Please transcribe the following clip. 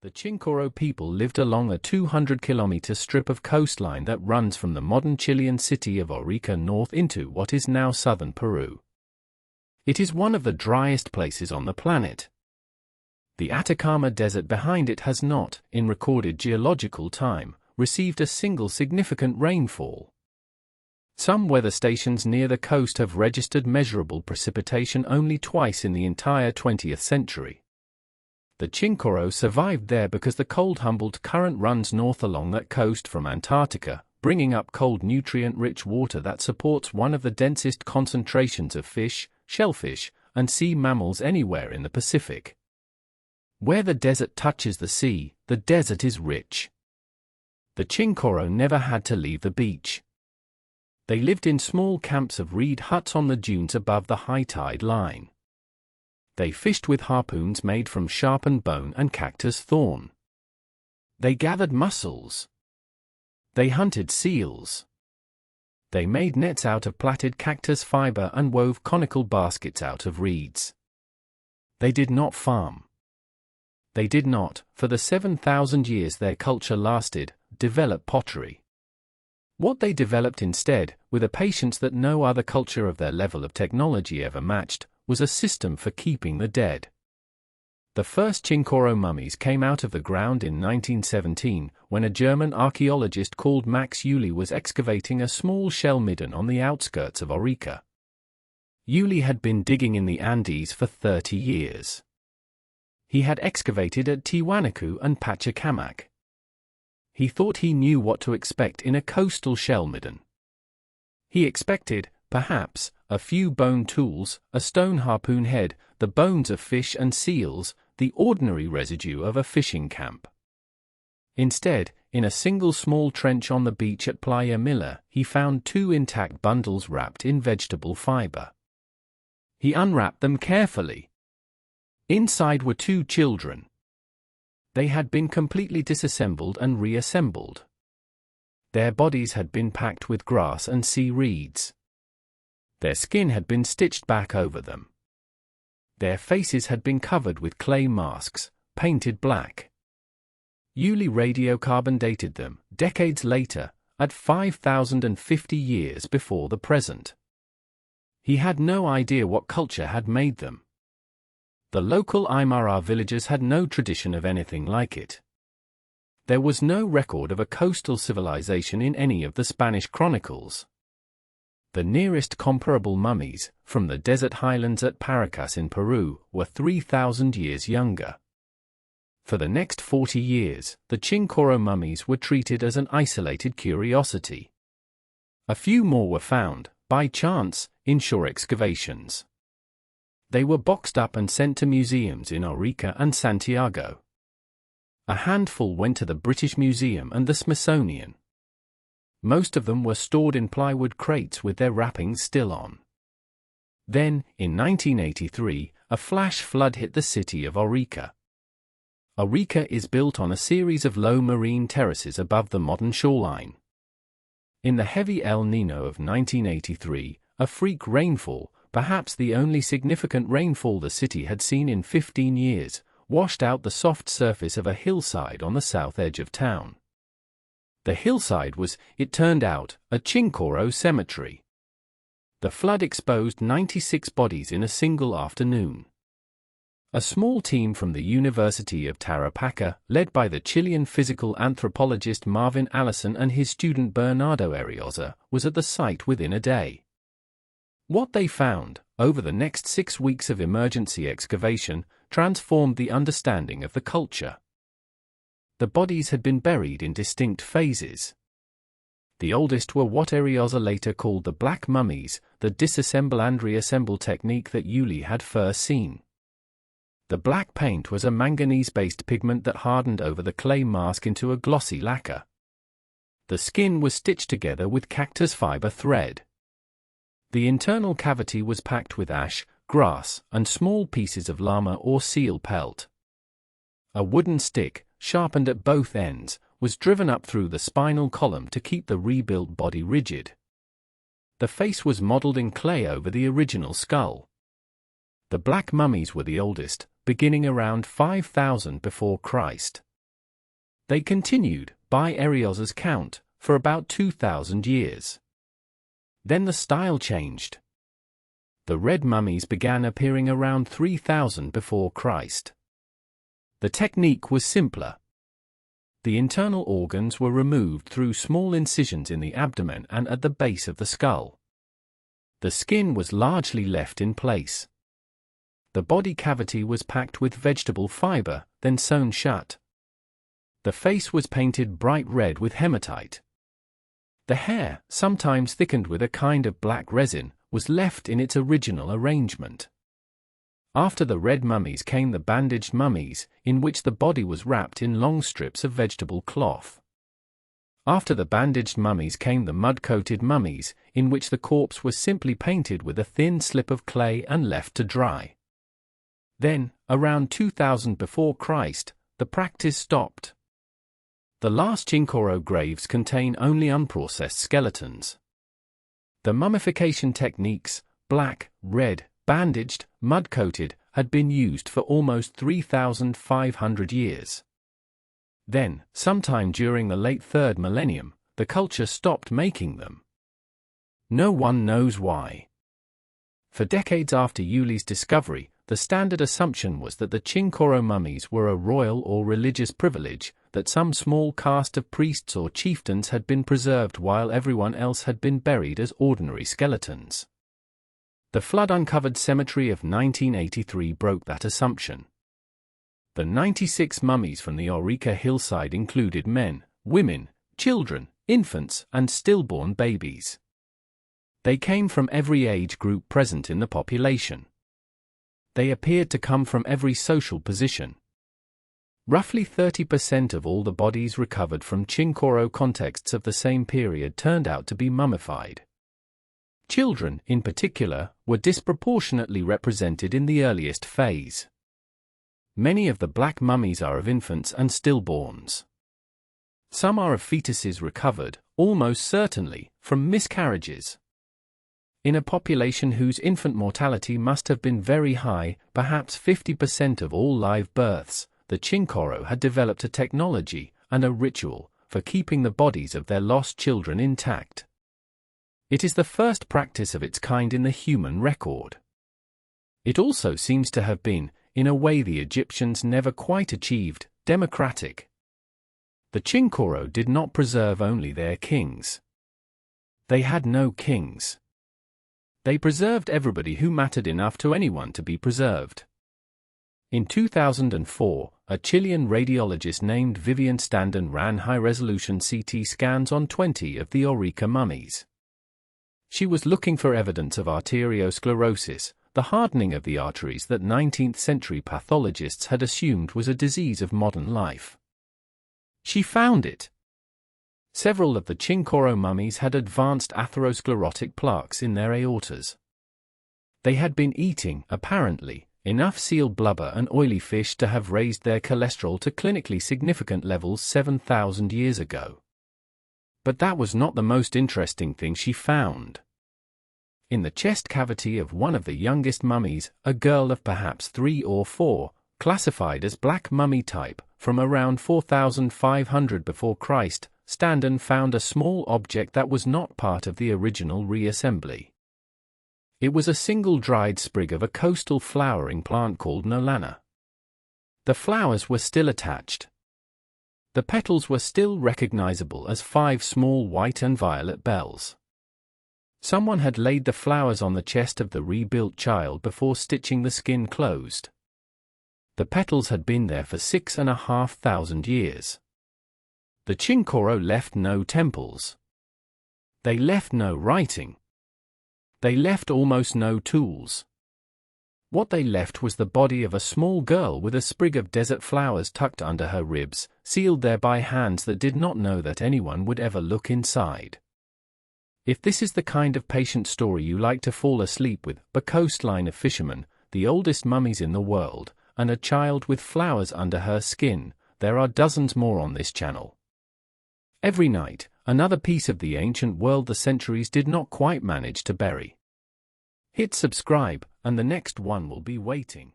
The Chinchorro people lived along a 200-kilometer strip of coastline that runs from the modern Chilean city of Arica north into what is now southern Peru. It is one of the driest places on the planet. The Atacama Desert behind it has not, in recorded geological time, received a single significant rainfall. Some weather stations near the coast have registered measurable precipitation only twice in the entire 20th century. The Chinchorro survived there because the cold Humboldt Current runs north along that coast from Antarctica, bringing up cold nutrient-rich water that supports one of the densest concentrations of fish, shellfish, and sea mammals anywhere in the Pacific. Where the desert touches the sea, the desert is rich. The Chinchorro never had to leave the beach. They lived in small camps of reed huts on the dunes above the high tide line. They fished with harpoons made from sharpened bone and cactus thorn. They gathered mussels. They hunted seals. They made nets out of plaited cactus fiber and wove conical baskets out of reeds. They did not farm. They did not, for the 7,000 years their culture lasted, develop pottery. What they developed instead, with a patience that no other culture of their level of technology ever matched, was a system for keeping the dead. The first Chinchorro mummies came out of the ground in 1917, when a German archaeologist called Max Uli was excavating a small shell midden on the outskirts of Arica. Uli had been digging in the Andes for 30 years. He had excavated at Tiwanaku and Pachacamac. He thought he knew what to expect in a coastal shell midden. He expected, perhaps, a few bone tools, a stone harpoon head, the bones of fish and seals, the ordinary residue of a fishing camp. Instead, in a single small trench on the beach at Playa Miller, he found 2 intact bundles wrapped in vegetable fiber. He unwrapped them carefully. Inside were 2 children. They had been completely disassembled and reassembled. Their bodies had been packed with grass and sea reeds. Their skin had been stitched back over them. Their faces had been covered with clay masks, painted black. Uli radiocarbon dated them, decades later, at 5,050 years before the present. He had no idea what culture had made them. The local Aymara villagers had no tradition of anything like it. There was no record of a coastal civilization in any of the Spanish chronicles. The nearest comparable mummies, from the desert highlands at Paracas in Peru, were 3,000 years younger. For the next 40 years, the Chinchorro mummies were treated as an isolated curiosity. A few more were found, by chance, in shore excavations. They were boxed up and sent to museums in Arica and Santiago. A handful went to the British Museum and the Smithsonian. Most of them were stored in plywood crates with their wrappings still on. Then, in 1983, a flash flood hit the city of Arica. Arica is built on a series of low marine terraces above the modern shoreline. In the heavy El Niño of 1983, a freak rainfall, perhaps the only significant rainfall the city had seen in 15 years, washed out the soft surface of a hillside on the south edge of town. The hillside was, it turned out, a Chinchorro cemetery. The flood exposed 96 bodies in a single afternoon. A small team from the University of Tarapacá, led by the Chilean physical anthropologist Marvin Allison and his student Bernardo Arriaza, was at the site within a day. What they found, over the next 6 weeks of emergency excavation, transformed the understanding of the culture. The bodies had been buried in distinct phases. The oldest were what Arriaza later called the black mummies, the disassemble and reassemble technique that Uli had first seen. The black paint was a manganese-based pigment that hardened over the clay mask into a glossy lacquer. The skin was stitched together with cactus fiber thread. The internal cavity was packed with ash, grass, and small pieces of llama or seal pelt. A wooden stick, sharpened at both ends, was driven up through the spinal column to keep the rebuilt body rigid. The face was modeled in clay over the original skull. The black mummies were the oldest, beginning around 5000 before Christ. They continued, by Arriaza's count, for about 2,000 years. Then the style changed. The red mummies began appearing around 3000 before Christ. The technique was simpler. The internal organs were removed through small incisions in the abdomen and at the base of the skull. The skin was largely left in place. The body cavity was packed with vegetable fiber, then sewn shut. The face was painted bright red with hematite. The hair, sometimes thickened with a kind of black resin, was left in its original arrangement. After the red mummies came the bandaged mummies, in which the body was wrapped in long strips of vegetable cloth. After the bandaged mummies came the mud-coated mummies, in which the corpse was simply painted with a thin slip of clay and left to dry. Then, around 2000 before Christ, the practice stopped. The last Chinchorro graves contain only unprocessed skeletons. The mummification techniques, black, red, bandaged, mud-coated, had been used for almost 3,500 years. Then, sometime during the late 3rd millennium, the culture stopped making them. No one knows why. For decades after Yuli's discovery, the standard assumption was that the Chinchorro mummies were a royal or religious privilege, that some small caste of priests or chieftains had been preserved while everyone else had been buried as ordinary skeletons. The flood-uncovered cemetery of 1983 broke that assumption. The 96 mummies from the Arriaza hillside included men, women, children, infants, and stillborn babies. They came from every age group present in the population. They appeared to come from every social position. Roughly 30% of all the bodies recovered from Chinchorro contexts of the same period turned out to be mummified. Children, in particular, were disproportionately represented in the earliest phase. Many of the black mummies are of infants and stillborns. Some are of fetuses recovered, almost certainly, from miscarriages. In a population whose infant mortality must have been very high, perhaps 50% of all live births, the Chinchorro had developed a technology and a ritual for keeping the bodies of their lost children intact. It is the first practice of its kind in the human record. It also seems to have been, in a way the Egyptians never quite achieved, democratic. The Chinchorro did not preserve only their kings. They had no kings. They preserved everybody who mattered enough to anyone to be preserved. In 2004, a Chilean radiologist named Vivian Standen ran high-resolution CT scans on 20 of the Arriaza mummies. She was looking for evidence of arteriosclerosis, the hardening of the arteries that 19th-century pathologists had assumed was a disease of modern life. She found it. Several of the Chinchorro mummies had advanced atherosclerotic plaques in their aortas. They had been eating, apparently, enough seal blubber and oily fish to have raised their cholesterol to clinically significant levels 7,000 years ago. But that was not the most interesting thing she found. In the chest cavity of one of the youngest mummies, a girl of perhaps 3 or 4, classified as black mummy type, from around 4,500 before Christ, Standen found a small object that was not part of the original reassembly. It was a single dried sprig of a coastal flowering plant called nolana. The flowers were still attached. The petals were still recognizable as 5 small white and violet bells. Someone had laid the flowers on the chest of the rebuilt child before stitching the skin closed. The petals had been there for 6,500 years. The Chinchorro left no temples. They left no writing. They left almost no tools. What they left was the body of a small girl with a sprig of desert flowers tucked under her ribs, sealed there by hands that did not know that anyone would ever look inside. If this is the kind of patient story you like to fall asleep with, a coastline of fishermen, the oldest mummies in the world, and a child with flowers under her skin, there are dozens more on this channel. Every night, another piece of the ancient world the centuries did not quite manage to bury. Hit subscribe, and the next one will be waiting.